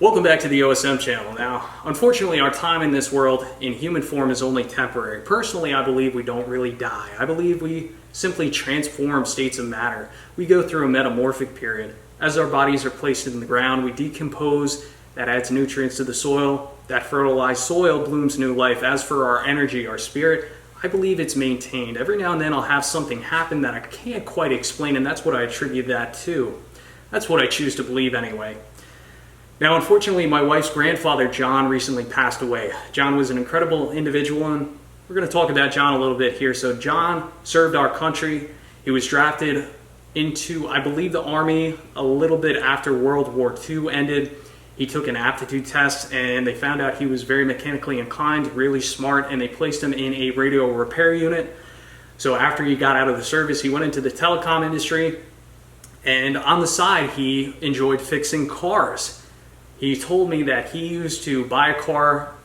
Welcome back to the OSM channel. Now, unfortunately, our time in this world in human form is only temporary. Personally, I believe we don't really die. I believe we simply transform states of matter. We go through a metamorphic period. As our bodies are placed in the ground, we decompose. That adds nutrients to the soil. That fertilized soil blooms new life. As for our energy, our spirit, I believe it's maintained. Every now and then I'll have something happen that I can't quite explain, and that's what I attribute that to. That's what I choose to believe anyway. Now, unfortunately, my wife's grandfather, John, recently passed away. John was an incredible individual, and we're going to talk about John a little bit here. So John served our country. He was drafted into, I believe, the Army a little bit after World War II ended. He took an aptitude test, and they found out he was very mechanically inclined, really smart, and they placed him in a radio repair unit. So after he got out of the service, he went into the telecom industry, and on the side, he enjoyed fixing cars. He told me that he used to buy a car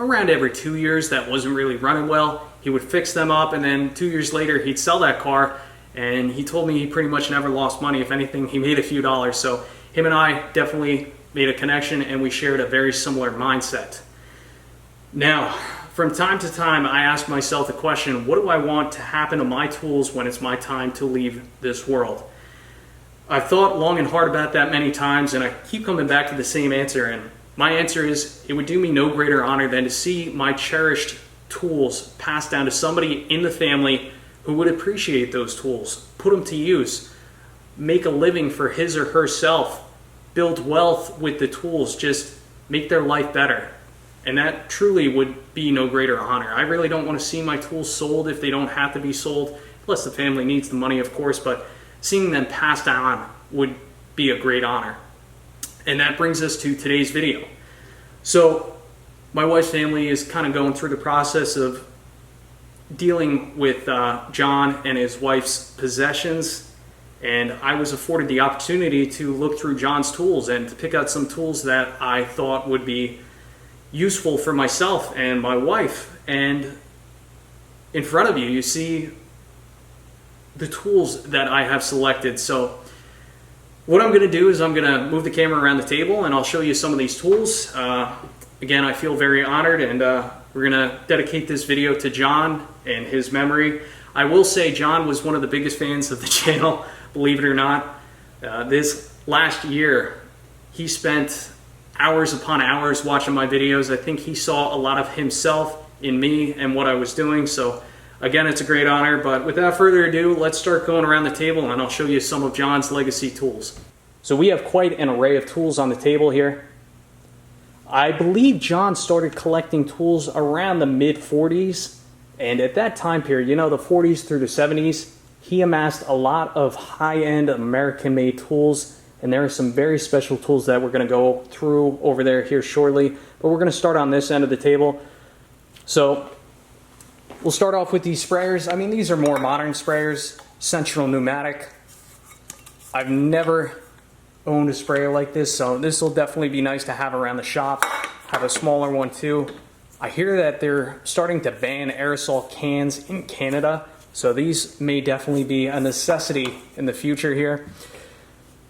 around every 2 years that wasn't really running well. He would fix them up, and then 2 years later, he'd sell that car, and he told me he pretty much never lost money. If anything, he made a few dollars. So him and I definitely made a connection, and we shared a very similar mindset. Now, from time to time, I ask myself the question, what do I want to happen to my tools when it's my time to leave this world? I've thought long and hard about that many times, and I keep coming back to the same answer. And my answer is, it would do me no greater honor than to see my cherished tools passed down to somebody in the family who would appreciate those tools, put them to use, make a living for his or herself, build wealth with the tools, just make their life better. And that truly would be no greater honor. I really don't want to see my tools sold if they don't have to be sold, unless the family needs the money, of course, but seeing them passed on would be a great honor. And that brings us to today's video. So my wife's family is kind of going through the process of dealing with John and his wife's possessions, and I was afforded the opportunity to look through John's tools and to pick out some tools that I thought would be useful for myself and my wife. And in front of you, you see the tools that I have selected. So what I'm going to do is I'm going to move the camera around the table, and I'll show you some of these tools. Again, I feel very honored, and we're going to dedicate this video to John and his memory. I will say John was one of the biggest fans of the channel, believe it or not. This last year, he spent hours upon hours watching my videos. I think he saw a lot of himself in me and what I was doing. So again, it's a great honor, but without further ado, let's start going around the table, and I'll show you some of John's legacy tools. So we have quite an array of tools on the table here. I believe John started collecting tools around the mid-40s, and at that time period, you know, the 40s through the 70s, he amassed a lot of high-end American-made tools, and there are some very special tools that we're going to go through over there here shortly, but we're going to start on this end of the table. So we'll start off with these sprayers. I mean, these are more modern sprayers, Central Pneumatic. I've never owned a sprayer like this, so this will definitely be nice to have around the shop. Have a smaller one too. I hear that they're starting to ban aerosol cans in Canada, so these may definitely be a necessity in the future here.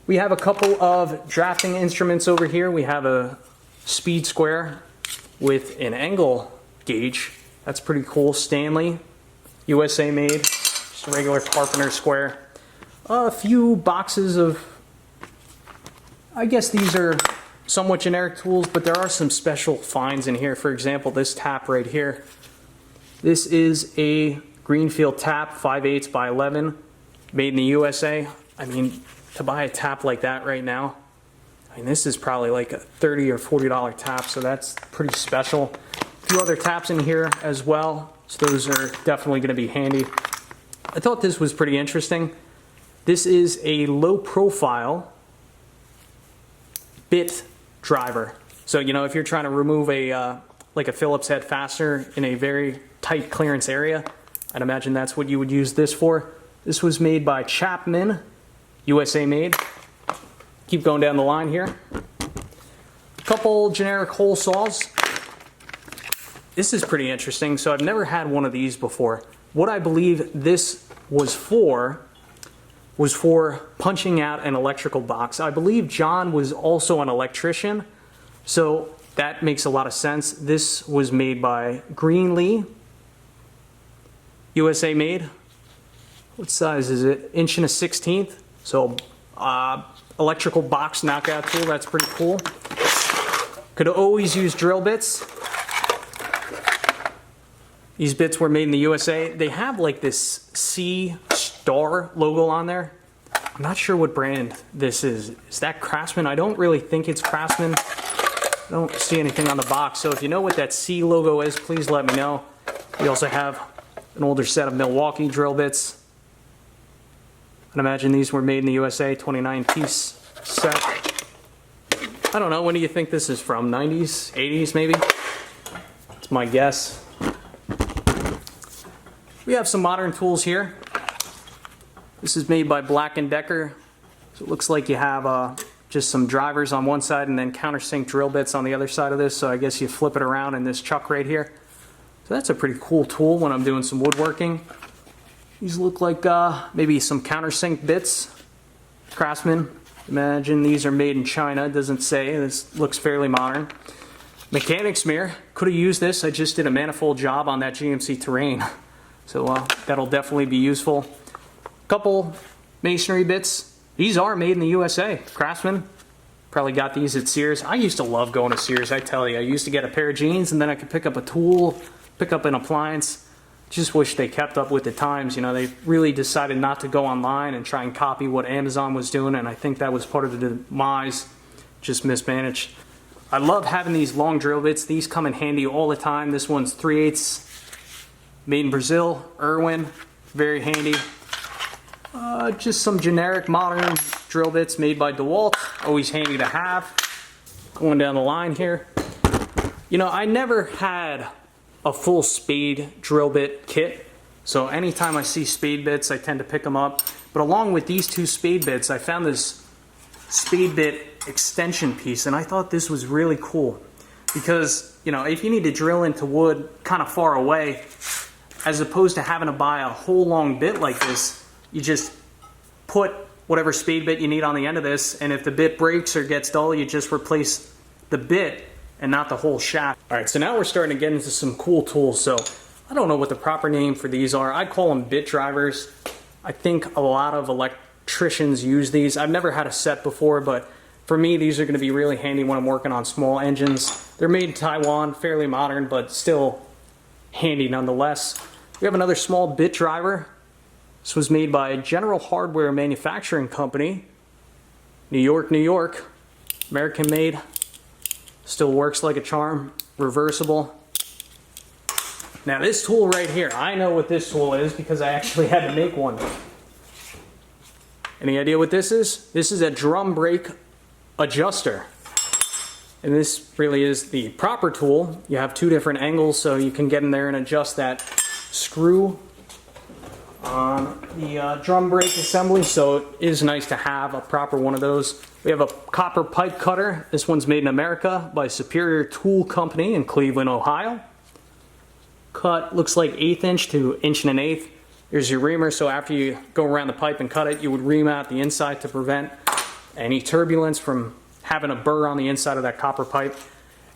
We have a couple of drafting instruments over here. We have a speed square with an angle gauge. That's pretty cool. Stanley, USA made, just a regular carpenter square. A few boxes of, I guess these are somewhat generic tools, but there are some special finds in here. For example, this tap right here. This is a Greenfield tap, 5/8 by 11, made in the USA. I mean, to buy a tap like that right now, I mean, this is probably like a $30 or $40 tap, so that's pretty special. A few other taps in here as well, so those are definitely going to be handy. I thought this was pretty interesting. This is a low profile bit driver. So, you know, if you're trying to remove a like a Phillips head fastener in a very tight clearance area, I'd imagine that's what you would use this for. This was made by Chapman, USA made. Keep going down the line here. A couple generic hole saws. This is pretty interesting. So I've never had one of these before. What I believe this was for punching out an electrical box. I believe John was also an electrician, So that makes a lot of sense. This was made by Greenlee, USA made. What size is it? 1 1/16. So electrical box knockout tool, that's pretty cool. Could always use drill bits. These bits were made in the USA. They have like this C star logo on there. I'm not sure what brand this is. Is that Craftsman? I don't really think it's Craftsman. I don't see anything on the box. So if you know what that C logo is, please let me know. We also have an older set of Milwaukee drill bits. I'd imagine these were made in the USA, 29-piece set. I don't know, when do you think this is from? 90s, 80s maybe? That's my guess. We have some modern tools here. This is made by Black & Decker. So it looks like you have just some drivers on one side and then countersink drill bits on the other side of this. So I guess you flip it around in this chuck right here. So that's a pretty cool tool when I'm doing some woodworking. These look like maybe some countersink bits. Craftsman. Imagine these are made in China. It doesn't say. This looks fairly modern. Mechanics mirror. Could have used this. I just did a manifold job on that GMC Terrain. So that'll definitely be useful. Couple masonry bits. These are made in the USA. Craftsman. Probably got these at Sears. I used to love going to Sears, I tell you. I used to get a pair of jeans and then I could pick up a tool, pick up an appliance. Just wish they kept up with the times. You know, they really decided not to go online and try and copy what Amazon was doing, and I think that was part of the demise. Just mismanaged. I love having these long drill bits. These come in handy all the time. This one's 3/8, made in Brazil, Irwin, very handy. Just some generic modern drill bits made by DeWalt, always handy to have. Going down the line here. You know, I never had a full spade drill bit kit, so anytime I see spade bits I tend to pick them up. But along with these two spade bits I found this spade bit extension piece, and I thought this was really cool because, you know, if you need to drill into wood kind of far away, as opposed to having to buy a whole long bit like this, you just put whatever spade bit you need on the end of this, and if the bit breaks or gets dull, you just replace the bit and not the whole shaft. All right, so now we're starting to get into some cool tools. So I don't know what the proper name for these are. I call them bit drivers. I think a lot of electricians use these. I've never had a set before, but for me, these are gonna be really handy when I'm working on small engines. They're made in Taiwan, fairly modern, but still handy nonetheless. We have another small bit driver. This was made by General Hardware Manufacturing Company, New York, New York, American made. Still works like a charm, reversible. Now this tool right here, I know what this tool is because I actually had to make one. Any idea what this is? This is a drum brake adjuster. And this really is the proper tool. You have two different angles so you can get in there and adjust that screw on the drum brake assembly, so it is nice to have a proper one of those. We have a copper pipe cutter. This one's made in America by Superior Tool Company in Cleveland, Ohio. Cut looks like 1/8 inch to 1 1/8 inch. There's your reamer, so after you go around the pipe and cut it, you would ream out the inside to prevent any turbulence from having a burr on the inside of that copper pipe.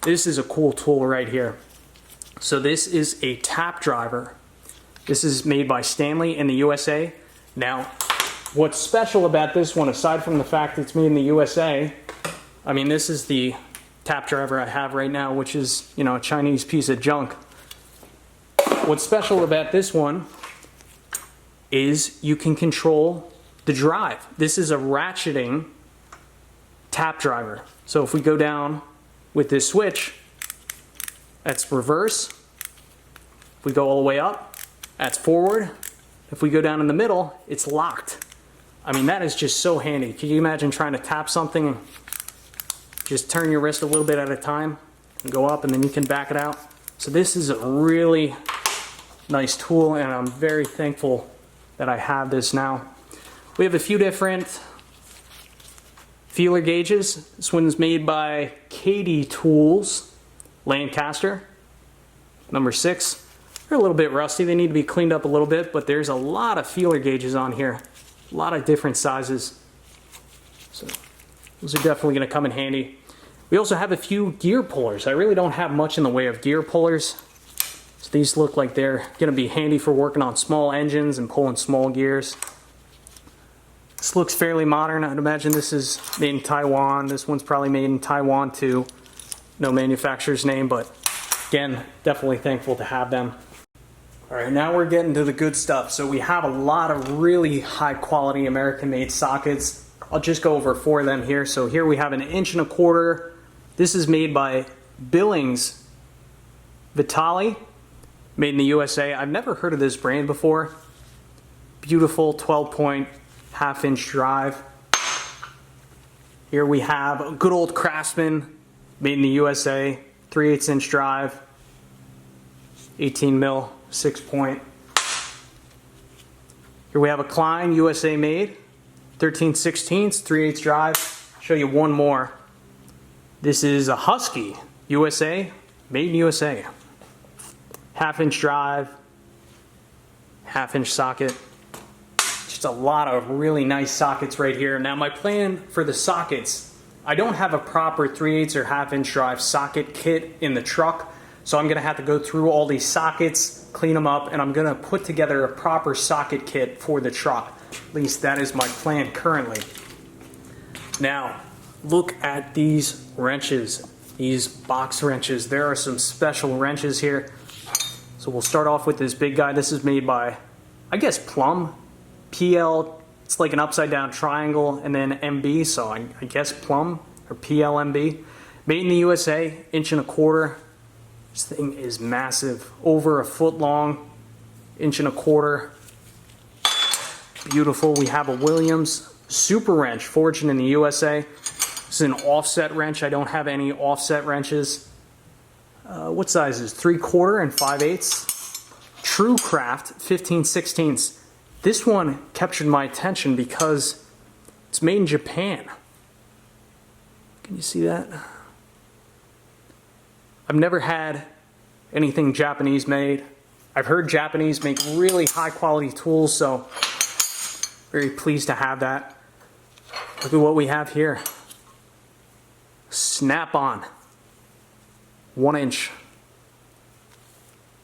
This is a cool tool right here. So this is a tap driver. This is made by Stanley in the USA. Now, what's special about this one, aside from the fact it's made in the USA, I mean, this is the tap driver I have right now, which is, you know, a Chinese piece of junk. What's special about this one is you can control the drive. This is a ratcheting tap driver. So if we go down with this switch, that's reverse. If we go all the way up, that's forward. If we go down in the middle, it's locked. I mean, that is just so handy. Can you imagine trying to tap something and just turn your wrist a little bit at a time and go up, and then you can back it out? So this is a really nice tool, and I'm very thankful that I have this now. We have a few different feeler gauges. This one's made by Katie Tools, Lancaster, number 6. They're a little bit rusty. They need to be cleaned up a little bit, but there's a lot of feeler gauges on here. A lot of different sizes. So those are definitely going to come in handy. We also have a few gear pullers. I really don't have much in the way of gear pullers. So these look like they're going to be handy for working on small engines and pulling small gears. This looks fairly modern. I'd imagine this is made in Taiwan. This one's probably made in Taiwan too. No manufacturer's name, but again, definitely thankful to have them. All right, now we're getting to the good stuff. So we have a lot of really high quality American made sockets. I'll just go over 4 of them here. So here we have an 1.25 inch. This is made by Billings Vitali, made in the USA. I've never heard of this brand before. Beautiful 12-point half-inch drive. Here we have a good old Craftsman, made in the USA, 3/8 inch drive, 18 mil, 6-point. Here we have a Klein, USA made, 13/16, 3/8 drive. Show you one more. This is a Husky, USA, made in USA. Half-inch drive, half-inch socket. Just a lot of really nice sockets right here. Now my plan for the sockets, I don't have a proper 3/8 or half-inch drive socket kit in the truck, so I'm gonna have to go through all these sockets, clean them up, and I'm gonna put together a proper socket kit for the truck. At least that is my plan currently. Now, look at these wrenches, these box wrenches. There are some special wrenches here. So we'll start off with this big guy. This is made by, I guess, Plum. PL, it's like an upside down triangle, and then MB, so I guess Plum or PLMB. Made in the USA, 1.25 inch. This thing is massive, over 1 foot long, 1.25 inch. Beautiful. We have a Williams Super Wrench, forged in the USA. This is an offset wrench. I don't have any offset wrenches. What size is 3/4 and 5/8? True Craft, 15/16. This one captured my attention because it's made in Japan. Can you see that? I've never had anything Japanese made. I've heard Japanese make really high quality tools, so very pleased to have that. Look at what we have here. Snap-on, 1 inch.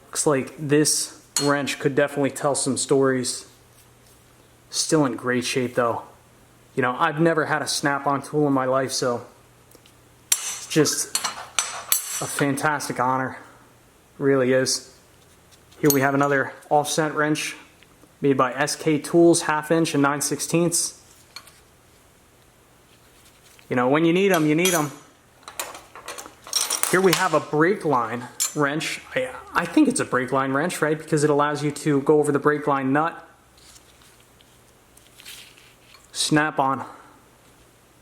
Looks like this wrench could definitely tell some stories. Still in great shape though. You know, I've never had a snap-on tool in my life, so it's just a fantastic honor. It really is. Here we have another offset wrench made by SK Tools, 1/2 inch and 9/16. You know, when you need them, you need them. Here we have a brake line wrench. I think it's a brake line wrench, right? Because it allows you to go over the brake line nut. Snap-on,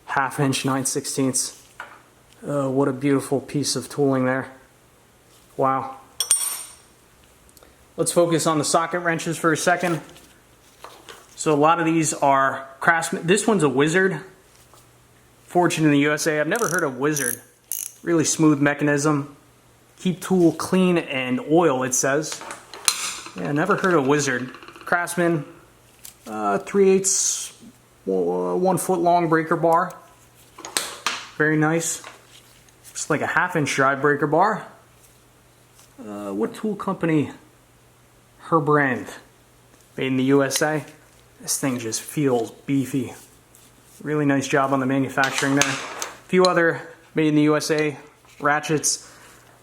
1/2 inch, 9/16. What a beautiful piece of tooling there. Wow. Let's focus on the socket wrenches for a second. So a lot of these are Craftsman. This one's a Wizard, forged in the USA. I've never heard of Wizard. Really smooth mechanism. Keep tool clean and oil, it says. Yeah, never heard of Wizard. Craftsman, 3/8, 1 foot long breaker bar. Very nice. Looks like a 1/2 inch drive breaker bar. What tool company? Her brand. Made in the USA. This thing just feels beefy. Really nice job on the manufacturing there. A few other made in the USA ratchets.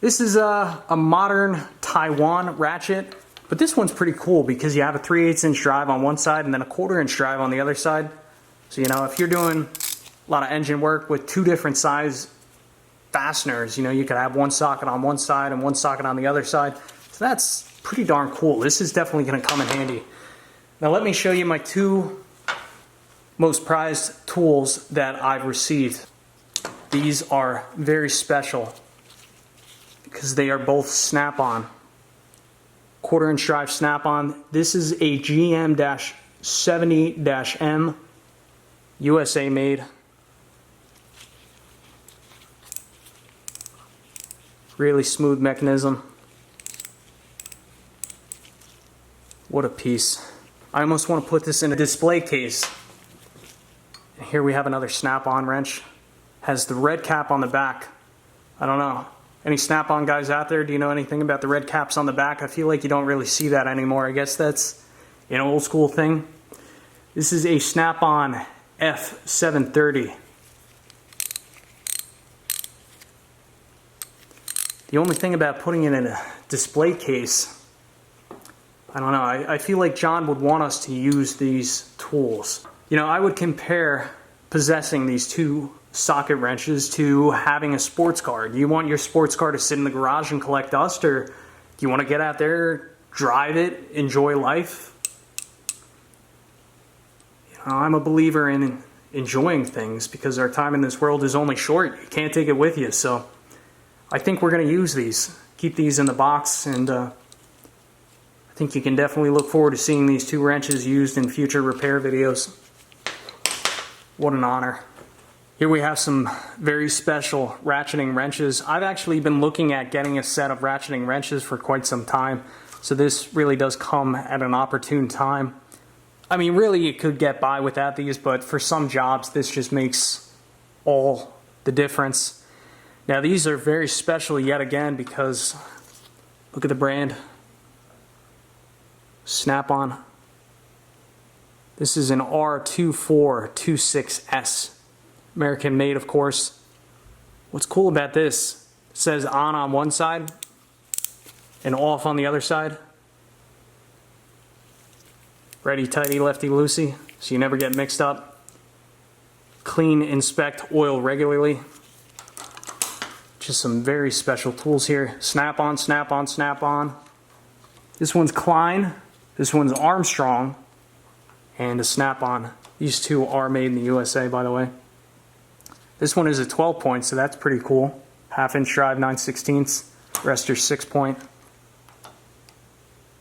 This is a modern Taiwan ratchet, but this one's pretty cool because you have a 3/8 inch drive on one side and then a 1/4 inch drive on the other side. So, you know, if you're doing a lot of engine work with 2 different size fasteners, you know, you could have one socket on one side and one socket on the other side. So that's pretty darn cool. This is definitely going to come in handy. Now let me show you my 2 most prized tools that I've received. These are very special because they are both snap-on. 1/4 inch drive snap-on. This is a GM-70-M, USA made. Really smooth mechanism. What a piece. I almost want to put this in a display case. And here we have another snap-on wrench. has the red cap on the back. I don't know. Any Snap-on guys out there, do you know anything about the red caps on the back? I feel like you don't really see that anymore. I guess that's an old school thing. This is a Snap-on F730. The only thing about putting it in a display case, I don't know, I feel like John would want us to use these tools. You know, I would compare possessing these two socket wrenches to having a sports car. Do you want your sports car to sit in the garage and collect dust, or do you want to get out there, drive it, enjoy life? You know, I'm a believer in enjoying things because our time in this world is only short. You can't take it with you, so I think we're going to use these. Keep these in the box, and I think you can definitely look forward to seeing these two wrenches used in future repair videos. What an honor. Here we have some very special ratcheting wrenches. I've actually been looking at getting a set of ratcheting wrenches for quite some time, so this really does come at an opportune time. I mean, really you could get by without these, but for some jobs this just makes all the difference. Now these are very special yet again because look at the brand. Snap-on. This is an R2426S. American made, of course. What's cool about this, it says on one side and off on the other side. Righty tighty, lefty loosey, so you never get mixed up. Clean, inspect, oil regularly. Just some very special tools here. Snap-on, Snap-on, Snap-on. This one's Klein, this one's Armstrong, and a Snap-on. These two are made in the USA, by the way. This one is a 12 point, so that's pretty cool. 1/2 inch drive, 9/16. Rest are 6 point.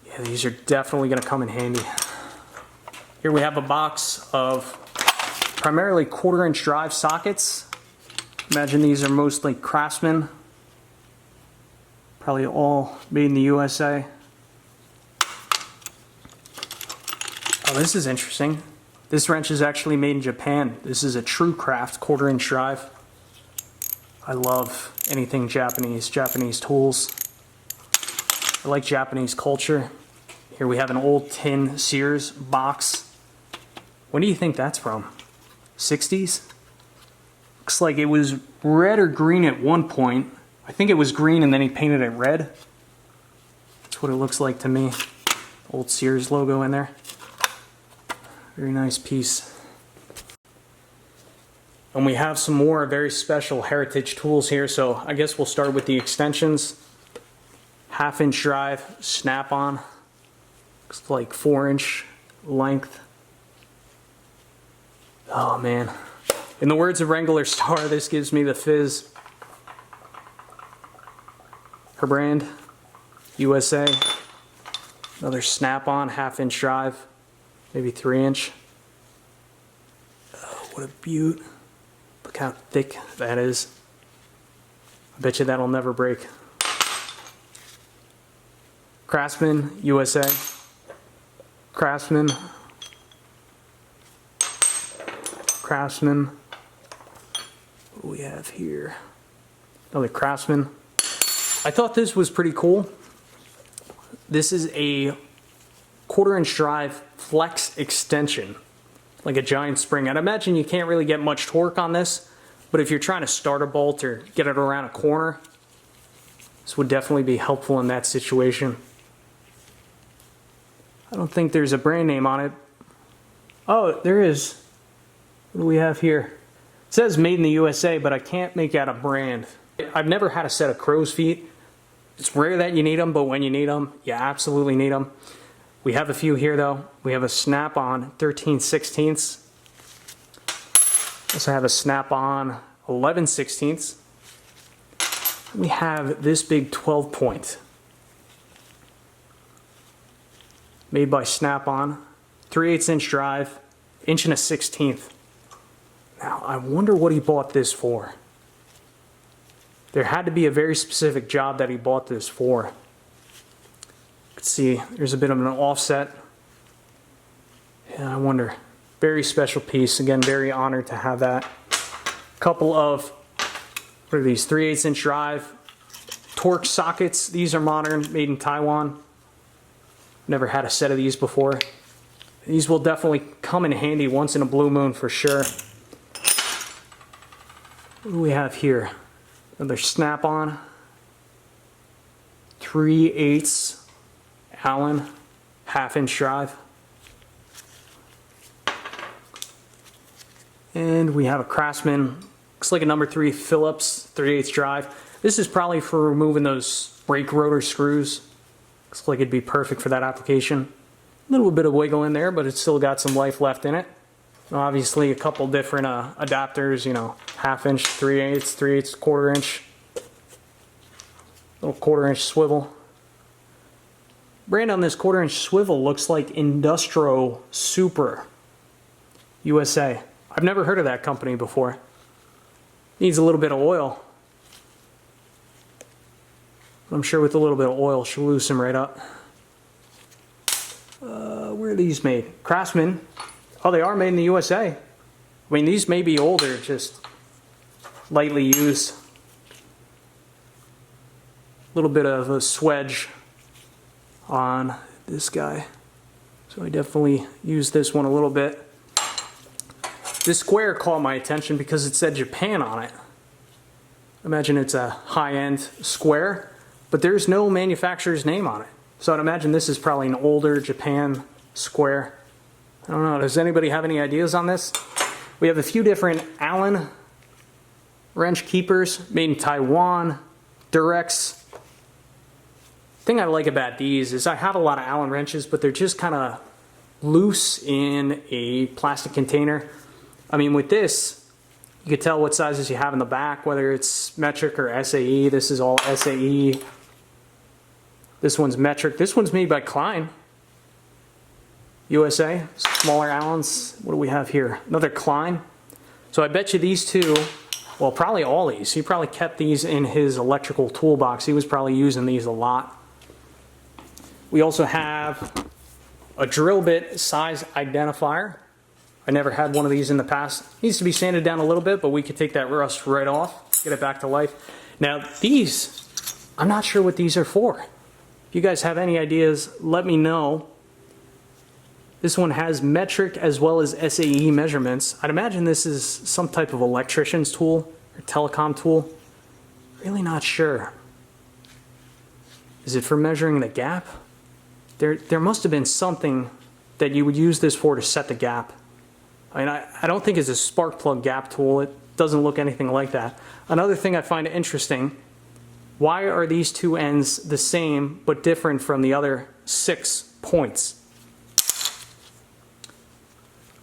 Yeah, these are definitely going to come in handy. Here we have a box of primarily 1/4 inch drive sockets. Imagine these are mostly Craftsman. Probably all made in the USA. Oh, this is interesting. This wrench is actually made in Japan. This is a True Craft 1/4 inch drive. I love anything Japanese, Japanese tools. I like Japanese culture. Here we have an old tin Sears box. When do you think that's from? 60s? Looks like it was red or green at one point. I think it was green and then he painted it red. That's what it looks like to me. Old Sears logo in there. Very nice piece. And we have some more very special heritage tools here, so I guess we'll start with the extensions. 1/2 inch drive, Snap-on. Looks like 4 inch length. Oh man. In the words of Wrangler Star, this gives me the fizz. Her brand, USA. Another Snap-on 1/2 inch drive. Maybe 3 inch. Oh, what a beaut. Look how thick that is. I bet you that'll never break. Craftsman, USA. Craftsman. Craftsman. What do we have here? Another Craftsman. I thought this was pretty cool. This is a 1/4 inch drive flex extension, like a giant spring. I'd imagine you can't really get much torque on this, but if you're trying to start a bolt or get it around a corner, this would definitely be helpful in that situation. I don't think there's a brand name on it. Oh, there is. What do we have here? It says made in the USA, but I can't make out a brand. I've never had a set of crow's feet. It's rare that you need them, but when you need them, you absolutely need them. We have a few here though. We have a Snap-on 13/16. Also have a Snap-on 11/16. We have this big 12 point. Made by Snap-on. 3/8 inch drive, 1 1/16 inches. Now I wonder what he bought this for. There had to be a very specific job that he bought this for. See, there's a bit of an offset. Yeah, I wonder. Very special piece. Again, very honored to have that. Couple of What are these? 3/8 inch drive. Torque sockets. These are modern, made in Taiwan. Never had a set of these before. These will definitely come in handy once in a blue moon for sure. What do we have here? Another snap-on. 3/8 Allen, 1/2 inch drive. And we have a Craftsman, looks like a number 3 Phillips 3/8 drive. This is probably for removing those brake rotor screws. Looks like it'd be perfect for that application. A little bit of wiggle in there, but it's still got some life left in it. Obviously a couple different adapters, you know, 1/2 inch, 3/8, 3/8, 1/4 inch. Little 1/4 inch swivel. Brand on this 1/4 inch swivel looks like Industro Super USA. I've never heard of that company before. Needs a little bit of oil. I'm sure with a little bit of oil she'll loosen right up. Where are these made? Craftsman. Oh, they are made in the USA. I mean, these may be older, just lightly used. A little bit of a swedge on this guy. So I definitely used this one a little bit. This square caught my attention because it said Japan on it. Imagine it's a high-end square, but there's no manufacturer's name on it. So I'd imagine this is probably an older Japan square. I don't know, does anybody have any ideas on this? We have a few different Allen wrench keepers made in Taiwan, Durex. The thing I like about these is I have a lot of Allen wrenches, but they're just kind of loose in a plastic container. I mean, with this, you can tell what sizes you have in the back, whether it's metric or SAE. This is all SAE. This one's metric. This one's made by Klein, USA. Smaller Allens. What do we have here? Another Klein. So I bet you these two, well, probably all these. He probably kept these in his electrical toolbox. He was probably using these a lot. We also have a drill bit size identifier. I never had one of these in the past. Needs to be sanded down a little bit, but we could take that rust right off, get it back to life. Now these, I'm not sure what these are for. If you guys have any ideas, let me know. This one has metric as well as SAE measurements. I'd imagine this is some type of electrician's tool or telecom tool. Really not sure. Is it for measuring the gap? There must have been something that you would use this for to set the gap. I mean, I don't think it's a spark plug gap tool. It doesn't look anything like that. Another thing I find interesting, why are these two ends the same but different from the other 6 points?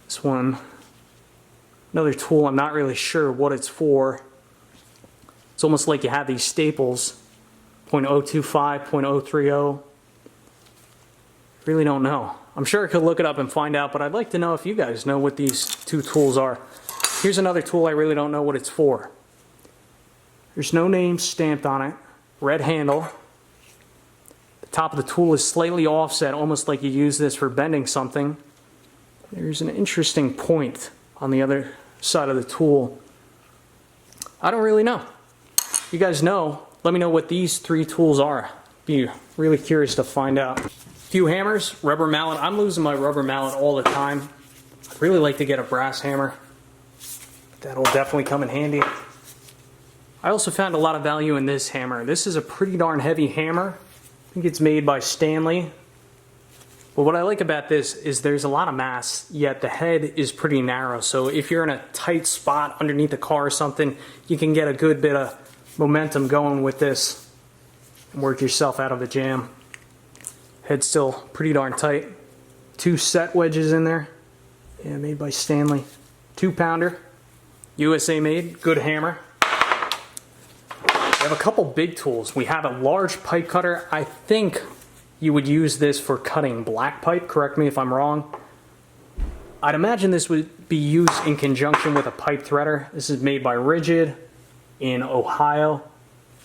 This one, another tool, I'm not really sure what it's for. It's almost like you have these staples, 0.025, 0.030. Really don't know. I'm sure I could look it up and find out, but I'd like to know if you guys know what these two tools are. Here's another tool I really don't know what it's for. There's no name stamped on it. Red handle. The top of the tool is slightly offset, almost like you use this for bending something. There's an interesting point on the other side of the tool. I don't really know. If you guys know, let me know what these 3 tools are. Be really curious to find out. Few hammers, rubber mallet. I'm losing my rubber mallet all the time. I'd really like to get a brass hammer. That'll definitely come in handy. I also found a lot of value in this hammer. This is a pretty darn heavy hammer. I think it's made by Stanley. But what I like about this is there's a lot of mass, yet the head is pretty narrow. So if you're in a tight spot underneath the car or something, you can get a good bit of momentum going with this and work yourself out of the jam. Head's still pretty darn tight. 2 set wedges in there. Yeah, made by Stanley. 2-pounder. USA made. Good hammer. We have a couple big tools. We have a large pipe cutter. I think you would use this for cutting black pipe. Correct me if I'm wrong. I'd imagine this would be used in conjunction with a pipe threader. This is made by Rigid in Ohio.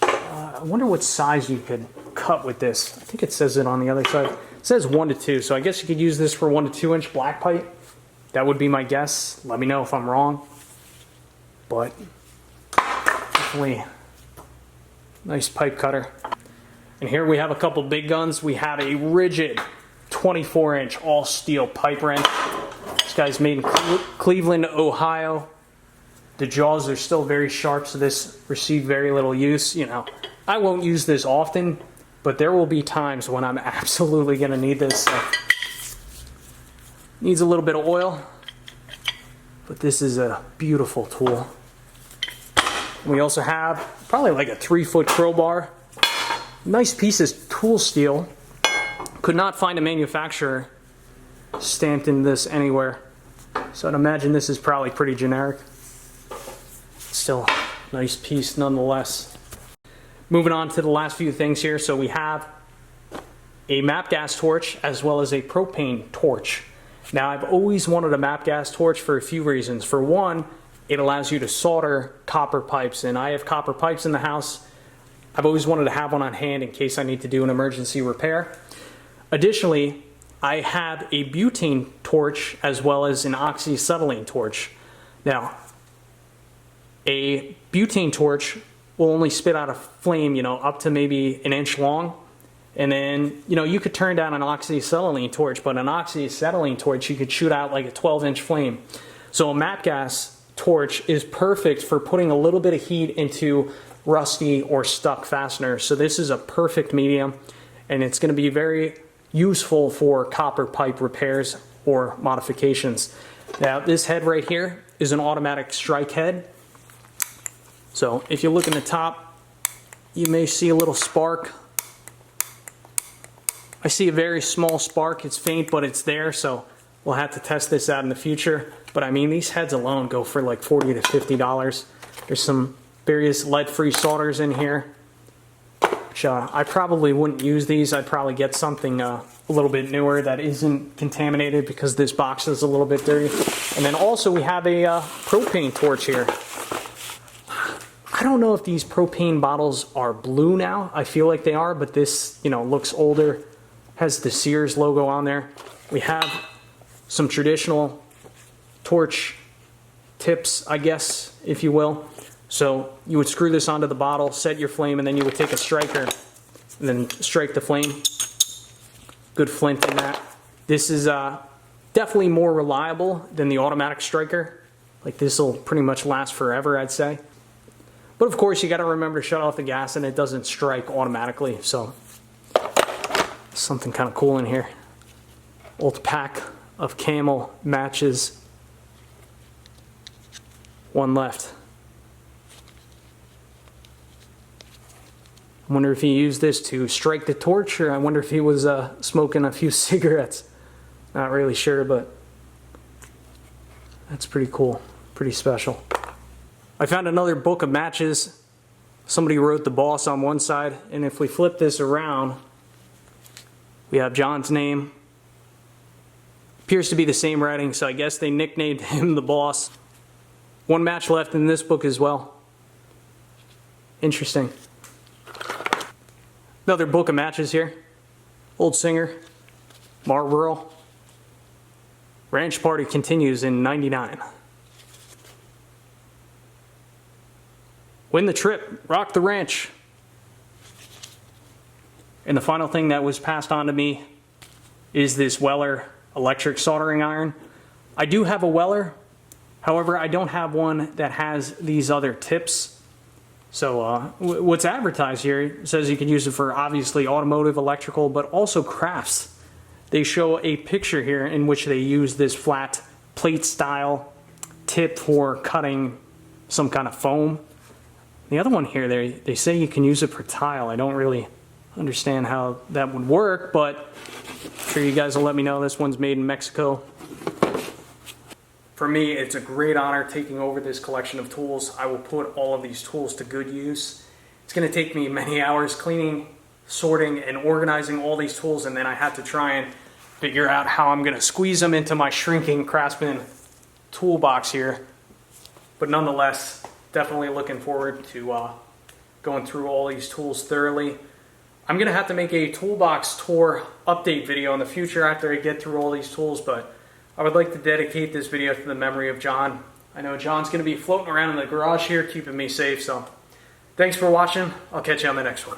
I wonder what size you could cut with this. I think it says it on the other side. It says 1 to 2, so I guess you could use this for 1 to 2 inch black pipe. That would be my guess. Let me know if I'm wrong. But definitely nice pipe cutter. And here we have a couple big guns. We have a rigid 24-inch all steel pipe wrench. This guy's made in Cleveland, Ohio. The jaws are still very sharp, so this received very little use. You know, I won't use this often, but there will be times when I'm absolutely going to need this. So. Needs a little bit of oil, but this is a beautiful tool. We also have probably like a 3-foot crowbar. Nice piece of tool steel. Could not find a manufacturer stamped in this anywhere. So I'd imagine this is probably pretty generic. Still a nice piece nonetheless. Moving on to the last few things here. So we have a MAP gas torch as well as a propane torch. Now I've always wanted a MAP gas torch for a few reasons. For one, it allows you to solder copper pipes, and I have copper pipes in the house. I've always wanted to have one on hand in case I need to do an emergency repair. Additionally, I have a butane torch as well as an oxyacetylene torch. Now, a butane torch will only spit out a flame, you know, up to maybe an inch long. And then, you know, you could turn down an oxyacetylene torch, but an oxyacetylene torch, you could shoot out like a 12-inch flame. So a MAP gas torch is perfect for putting a little bit of heat into rusty or stuck fasteners. So this is a perfect medium, and it's going to be very useful for copper pipe repairs or modifications. Now this head right here is an automatic strike head. So if you look in the top, you may see a little spark. I see a very small spark. It's faint, but it's there, so we'll have to test this out in the future. But I mean, these heads alone go for like $40 to $50. There's some various lead-free solders in here, which I probably wouldn't use these. I'd probably get something a little bit newer that isn't contaminated because this box is a little bit dirty. And then also we have a propane torch here. I don't know if these propane bottles are blue now. I feel like they are, but this, you know, looks older. Has the Sears logo on there. We have some traditional torch tips, I guess, if you will. So you would screw this onto the bottle, set your flame, and then you would take a striker and then strike the flame. Good flint in that. This is definitely more reliable than the automatic striker. Like, this will pretty much last forever, I'd say. But of course, you got to remember to shut off the gas, and it doesn't strike automatically. So something kind of cool in here. Old pack of Camel matches. One left. I wonder if he used this to strike the torch, or I wonder if he was smoking a few cigarettes. Not really sure, but that's pretty cool, pretty special. I found another book of matches. Somebody wrote the boss on one side, and if we flip this around, we have John's name. Appears to be the same writing, so I guess they nicknamed him the boss. One match left in this book as well. Interesting. Another book of matches here. Old Singer, Marlboro. Ranch Party continues in '99. Win the trip, rock the ranch. And the final thing that was passed on to me is this Weller electric soldering iron. I do have a Weller, however, I don't have one that has these other tips. So what's advertised here says you can use it for obviously automotive, electrical, but also crafts. They show a picture here in which they use this flat plate style tip for cutting some kind of foam. The other one here, they say you can use it for tile. I don't really understand how that would work, but I'm sure you guys will let me know. This one's made in Mexico. For me, it's a great honor taking over this collection of tools. I will put all of these tools to good use. It's going to take me many hours cleaning, sorting, and organizing all these tools, and then I have to try and figure out how I'm going to squeeze them into my shrinking Craftsman toolbox here. But nonetheless, definitely looking forward to going through all these tools thoroughly. I'm going to have to make a toolbox tour update video in the future after I get through all these tools, but I would like to dedicate this video to the memory of John. I know John's going to be floating around in the garage here keeping me safe, so Thanks for watching. I'll catch you on the next one.